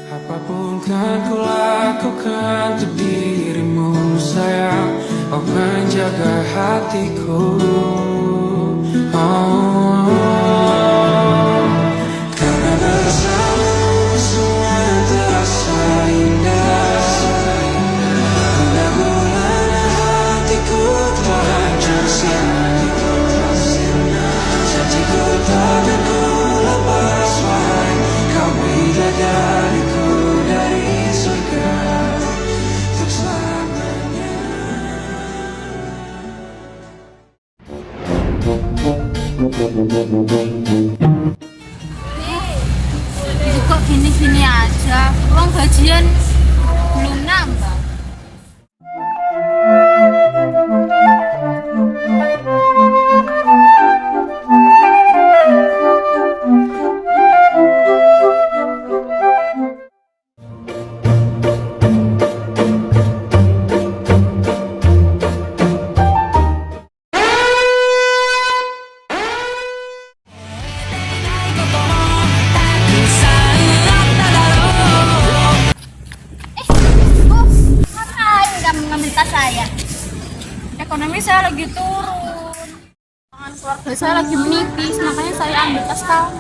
Apapun kan ku lakukan untuk dirimu sayang, oh menjaga hatiku. Oh, karena bersamamu semua terasa indah. Mudah-mudahan hatiku terlanjur siang. Janjiku takkan ku lepas wahai kau bidadariku dari surga untuk selamanya. Itu kok gini-gini aja, uang gajian belum nambah. Ngapain kamu ngambil tas saya? Ekonomi saya lagi turun. Tangan keluarga saya lagi menipis, makanya saya ambil tas kamu.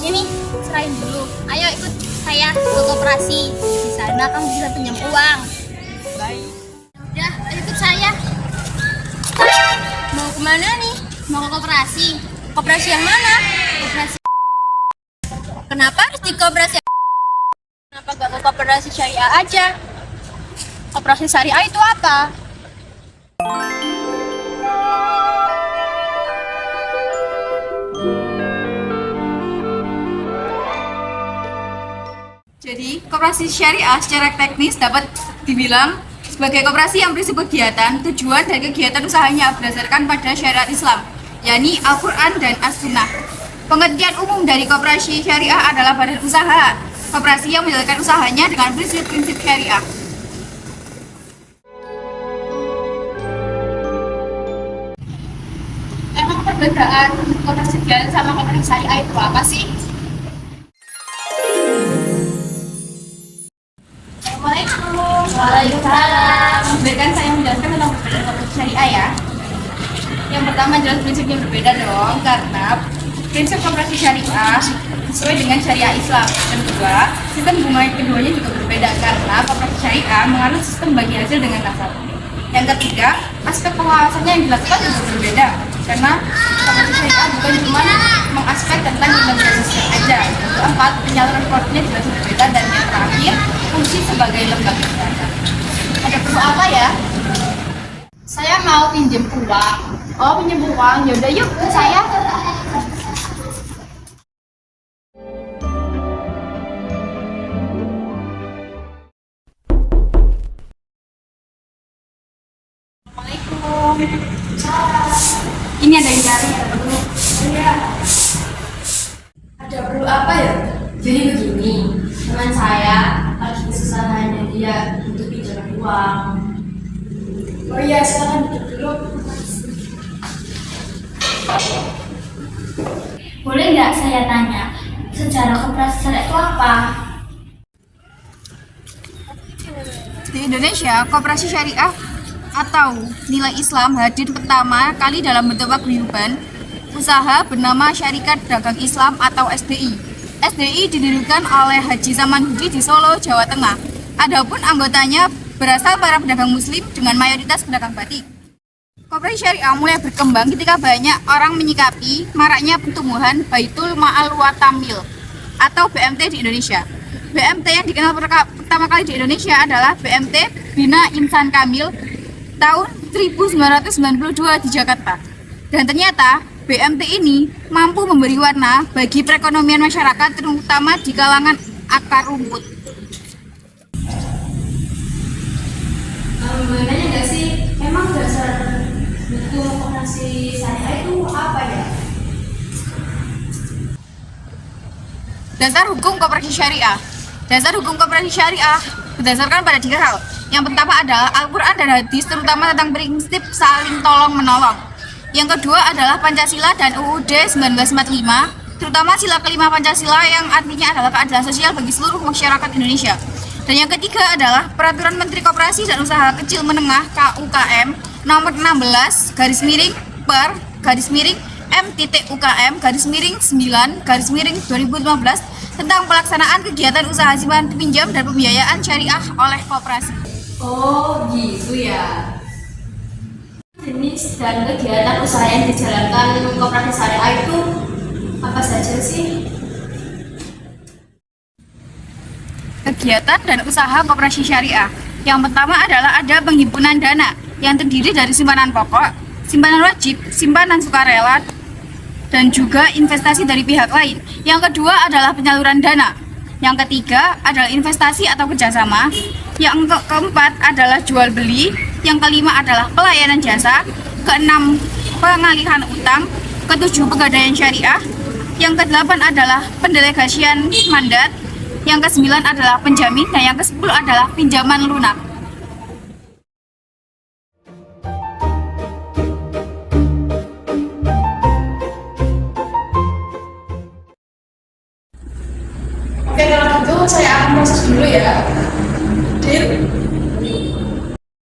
Ini, serahin dulu. Ayo ikut saya ke koperasi. Di sana kamu bisa pinjam uang. Baik. Udah, ayo ikut saya. Mau kemana nih? Mau ke koperasi. Koperasi yang mana? Koperasi. Kenapa harus di koperasi? Kenapa gak ke koperasi syariah aja? Koperasi syariah itu apa? Jadi, koperasi syariah secara teknis dapat dibilang sebagai koperasi yang berisi kegiatan, tujuan dan kegiatan usahanya berdasarkan pada syariat Islam, yakni Al-Quran dan As-Sunnah. Pengertian umum dari koperasi syariah adalah badan usaha, koperasi yang menjalankan usahanya dengan prinsip-prinsip syariah. Emang perbedaan koperasi biasa sama koperasi syariah itu apa sih? Assalamualaikum. Waalaikumsalam. Biarkan saya menjelaskan tentang perbedaan koperasi syariah ya. Yang pertama jelas prinsipnya berbeda dong, karena prinsip koperasi syariah sesuai dengan syariah Islam. Dan kedua, sistem bunga keduanya juga berbeda karena koperasi syariah menganut sistem bagi hasil dengan nasabah. Yang ketiga, aspek pengawasannya yang dilakukan juga berbeda karena koperasi syariah bukan cuma mengaspek tentang lembaga sosial aja. Yang keempat, penyaluran produknya jelas berbeda, dan yang terakhir, fungsi sebagai lembaga zakat. Ada perlu apa ya? Saya mau pinjam uang. Oh, pinjam uang. Yaudah yuk ke saya. Ini ada yang cari, ada perlu. Ada perlu apa ya? Jadi begini, teman saya lagi kesusahan dan dia butuh pinjaman uang. Oh iya, silakan duduk dulu. Boleh nggak saya tanya, sejarah koperasi syariah itu apa? Di Indonesia, koperasi syariah atau nilai Islam hadir pertama kali dalam bentuk paguyuban usaha bernama Syarikat Dagang Islam atau SDI. SDI didirikan oleh Haji Samanhudi di Solo, Jawa Tengah. Adapun anggotanya berasal para pedagang muslim dengan mayoritas pedagang batik. Koperasi syariah mulai berkembang ketika banyak orang menyikapi maraknya pertumbuhan Baitul Ma'al wa Tamil atau BMT di Indonesia. BMT yang dikenal pertama kali di Indonesia adalah BMT Bina Insan Kamil tahun 1992 di Jakarta. Dan ternyata BMT ini mampu memberi warna bagi perekonomian masyarakat, terutama di kalangan akar rumput. Nanya nggak sih, emang dasar hukum koperasi syariah itu apa ya? Dasar hukum koperasi syariah. Dasar hukum koperasi syariah berdasarkan pada 3 hal. Yang pertama adalah Al-Quran dan hadis, terutama tentang prinsip saling tolong menolong. Yang kedua adalah Pancasila dan UUD 1945, terutama sila kelima Pancasila yang artinya adalah keadilan sosial bagi seluruh masyarakat Indonesia. Dan yang ketiga adalah Peraturan Menteri Koperasi dan Usaha Kecil Menengah KUKM nomor 16 garis miring per garis miring M.UKM garis miring 9 garis miring 2015 tentang pelaksanaan kegiatan usaha simpan pinjam dan pembiayaan syariah oleh koperasi. Oh gitu ya. Jenis dan kegiatan usaha yang dijalankan koperasi syariah itu apa saja sih? Kegiatan dan usaha koperasi syariah. Yang pertama adalah ada penghimpunan dana yang terdiri dari simpanan pokok, simpanan wajib, simpanan sukarela, dan juga investasi dari pihak lain. Yang kedua adalah penyaluran dana. Yang ketiga adalah investasi atau kerjasama. Yang keempat adalah jual beli. Yang kelima adalah pelayanan jasa. Keenam, pengalihan utang. Ketujuh, pegadaian syariah. Yang kedelapan adalah pendelegasian mandat. Yang kesembilan adalah penjamin. Dan yang kesepuluh adalah pinjaman lunak. Oke, kalau gitu saya akan proses dulu ya. Din,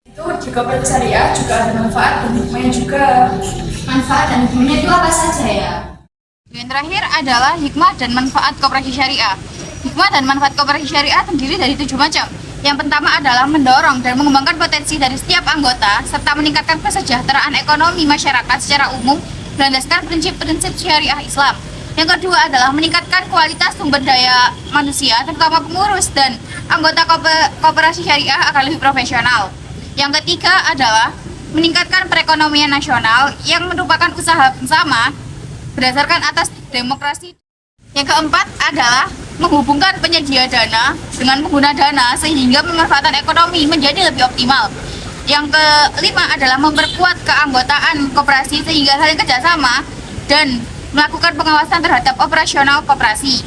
itu di koperasi syariah juga ada manfaat dan hikmahnya juga. Manfaat dan hikmahnya itu apa saja ya? Yang terakhir adalah hikmah dan manfaat koperasi syariah. Hikmah dan manfaat koperasi syariah terdiri dari 7 macam. Yang pertama adalah mendorong dan mengembangkan potensi dari setiap anggota serta meningkatkan kesejahteraan ekonomi masyarakat secara umum berdasarkan prinsip-prinsip syariah Islam. Yang kedua adalah meningkatkan kualitas sumber daya manusia, terutama pengurus dan anggota koperasi syariah akan lebih profesional. Yang ketiga adalah meningkatkan perekonomian nasional yang merupakan usaha bersama berdasarkan atas demokrasi. Yang keempat adalah menghubungkan penyedia dana dengan pengguna dana sehingga pemanfaatan ekonomi menjadi lebih optimal. Yang kelima adalah memperkuat keanggotaan koperasi sehingga saling kerjasama dan melakukan pengawasan terhadap operasional koperasi.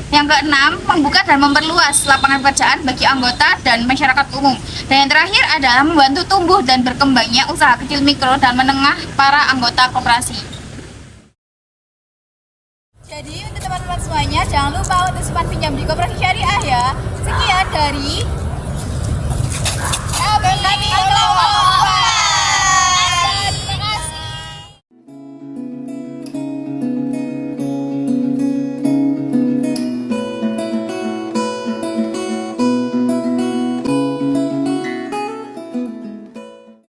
Yang keenam, membuka dan memperluas lapangan pekerjaan bagi anggota dan masyarakat umum. Dan yang terakhir adalah membantu tumbuh dan berkembangnya usaha kecil, mikro, dan menengah para anggota koperasi. Jadi untuk teman-teman semuanya, jangan lupa untuk simpan pinjam di koperasi syariah ya. Sekian dari